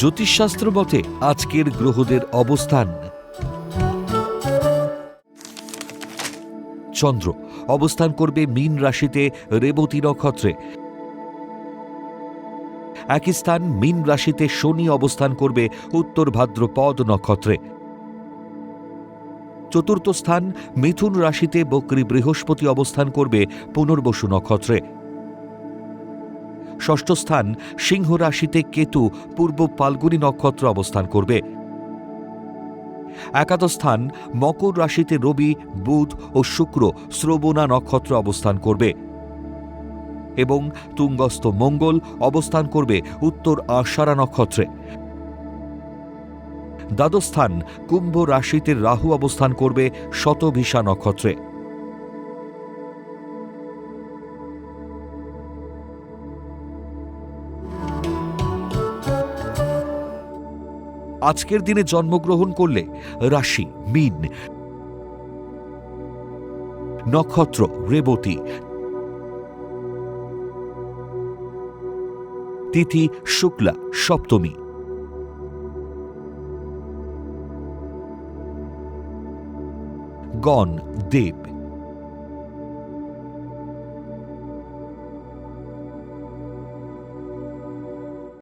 জ্যোতিষশাস্ত্র মতে আজকের গ্রহদের অবস্থান। চন্দ্র অবস্থান করবে মীন রাশিতে রেবতী নক্ষত্রে। একই স্থান মীন রাশিতে শনি অবস্থান করবে উত্তর ভাদ্রপদ নক্ষত্রে। চতুর্থ স্থান মিথুন রাশিতে বক্রী বৃহস্পতি অবস্থান করবে পুনর্বসু নক্ষত্রে। ষষ্ঠ স্থান সিংহ রাশিতে কেতু পূর্ব ফাল্গুনী নক্ষত্র অবস্থান করবে। একাদশ স্থান মকর রাশিতে রবি, বুধ ও শুক্র শ্রবণা নক্ষত্র অবস্থান করবে এবং তুঙ্গস্থ মঙ্গল অবস্থান করবে উত্তর আষাঢ়া নক্ষত্রে। দ্বাদশ স্থান কুম্ভ রাশিতে রাহু অবস্থান করবে শতভিষা নক্ষত্রে। আজকের দিনে জন্মগ্রহণ করলে রাশি মীন, নক্ষত্র রেবতী, তিথি শুক্লা সপ্তমী, গণ দেব।